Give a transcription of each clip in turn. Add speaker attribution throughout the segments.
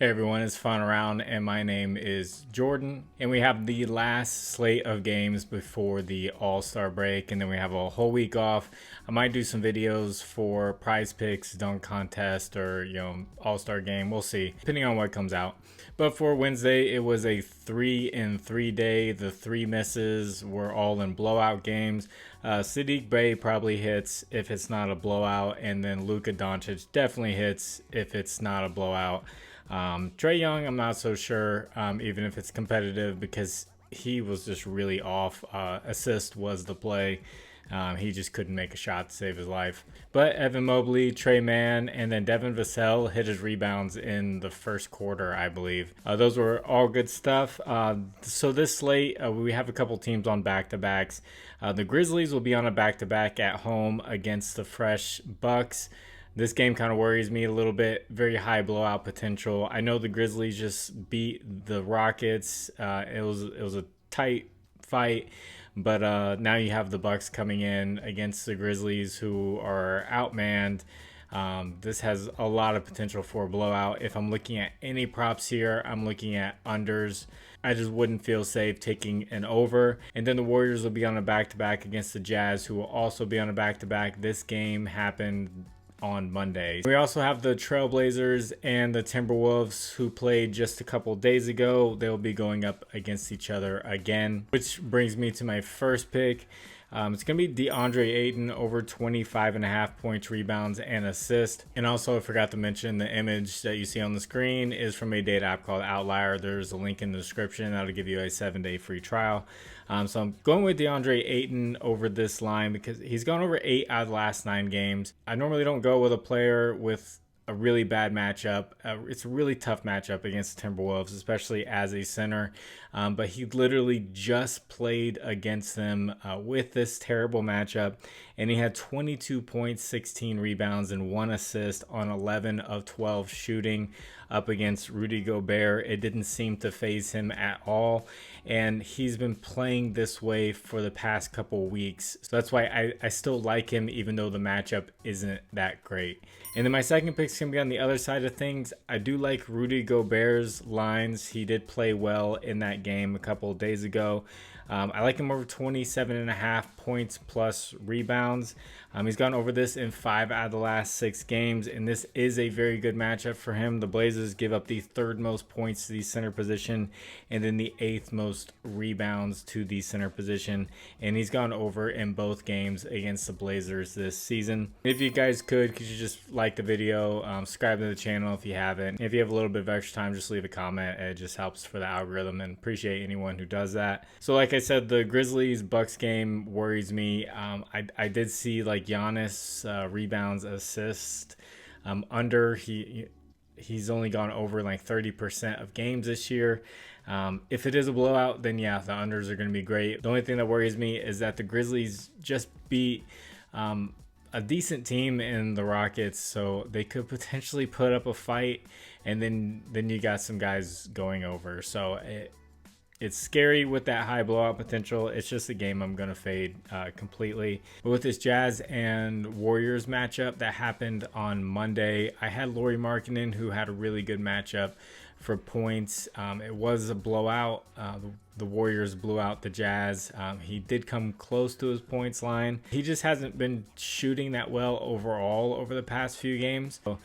Speaker 1: Hey everyone, it's FinalRound and my name is Jordan, and we have the last slate of games before the All-Star break, and then we have a whole week off. I might do some videos for Prizepicks, dunk contest, or All-Star game. We'll see, depending on what comes out. But for Wednesday, it was a 3-3 day. The three misses were all in blowout games. Sadiq Bey probably hits if it's not a blowout, and then Luka Doncic definitely hits if it's not a blowout. Trae Young, I'm not so sure, even if it's competitive, because he was just really off. Assist was the play. He just couldn't make a shot to save his life. But Evan Mobley, Trey Mann, and then Devin Vassell hit his rebounds in the first quarter, I believe. Those were all good stuff. So this slate, we have a couple teams on back-to-backs. The Grizzlies will be on a back-to-back at home against the fresh Bucks. This game kind of worries me a little bit. Very high blowout potential. I know the Grizzlies just beat the Rockets. It was a tight fight, but now you have the Bucks coming in against the Grizzlies, who are outmanned. This has a lot of potential for a blowout. If I'm looking at any props here, I'm looking at unders. I just wouldn't feel safe taking an over. And then the Warriors will be on a back-to-back against the Jazz, who will also be on a back-to-back. This game happened on Monday. We also have the Trailblazers and the Timberwolves, who played just a couple days ago. They'll be going up against each other again, which brings me to my first pick. It's going to be DeAndre Ayton over 25.5 points, rebounds, and assists. And also, I forgot to mention, the image that you see on the screen is from a data app called Outlier. There's a link in the description that'll give you a 7-day free trial. So I'm going with DeAndre Ayton over this line because he's gone over 8 out of the last 9 games. I normally don't go with a player with a really bad matchup. It's a really tough matchup against the Timberwolves, especially as a center. But he literally just played against them with this terrible matchup, and he had 22 points, 16 rebounds, and 1 assist on 11 of 12 shooting up against Rudy Gobert. It didn't seem to faze him at all, and he's been playing this way for the past couple weeks. So that's why I still like him, even though the matchup isn't that great. And then my second pick is going to be on the other side of things. I do like Rudy Gobert's lines. He did play well in that game a couple of days ago. I like him over 27.5 points plus rebounds. He's gone over this in 5 out of the last 6 games, and this is a very good matchup for him. The Blazers give up the 3rd most points to the center position, and then the 8th most rebounds to the center position, and he's gone over in both games against the Blazers this season. If you guys could you just like the video, subscribe to the channel if you haven't. If you have a little bit of extra time, just leave a comment. It just helps for the algorithm, and appreciate anyone who does that. So like I said, the Grizzlies Bucks game worries me. I did see like Giannis rebounds, assist under. He's only gone over like 30% of games this year. If it is a blowout, then yeah, the unders are going to be great. The only thing that worries me is that the Grizzlies just beat a decent team in the Rockets, so they could potentially put up a fight, and then you got some guys going over. So it's scary with that high blowout potential. It's just a game I'm going to fade completely. But with this Jazz and Warriors matchup that happened on Monday, I had Lauri Markkanen, who had a really good matchup for points. It was a blowout. The Warriors blew out the Jazz. He did come close to his points line. He just hasn't been shooting that well overall over the past few games. So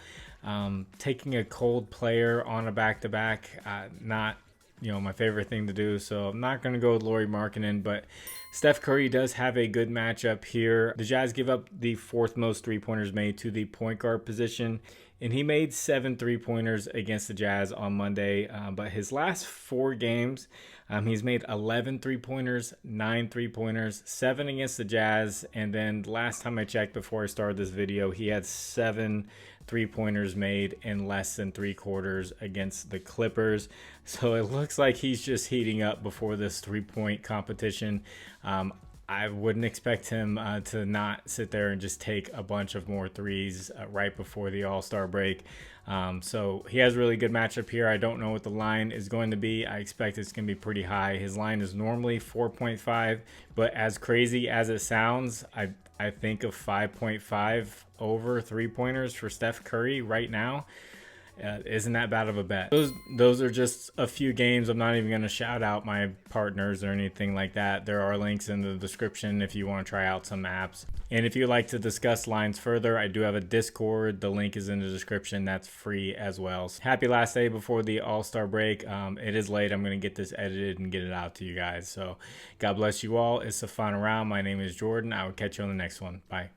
Speaker 1: taking a cold player on a back-to-back, not my favorite thing to do. So I'm not going to go with Lauri Markkanen, but Steph Curry does have a good matchup here. The Jazz give up the 4th most 3-pointers made to the point guard position, and he made 7 3-pointers against the Jazz on Monday. But his last 4 games, he's made 11 3-pointers, 9 3-pointers, 7 against the Jazz, and then last time I checked before I started this video, he had 7 3-pointers made in less than 3 quarters against the Clippers. So it looks like he's just heating up before this 3-point competition. I wouldn't expect him to not sit there and just take a bunch of more threes right before the All-Star break. So he has a really good matchup here. I don't know what the line is going to be. I expect it's going to be pretty high. His line is normally 4.5, but as crazy as it sounds, I think of 5.5 over 3-pointers for Steph Curry right now. Isn't that bad of a bet? Those are just a few games. I'm not even going to shout out my partners or anything like that. There are links in the description if you want to try out some apps. And if you'd like to discuss lines further, I do have a Discord. The link is in the description. That's free as well. Happy last day before the All-Star break. It is late. I'm going to get this edited and get it out to you guys. So God bless you all. It's the final round. My name is Jordan. I will catch you on the next one. Bye.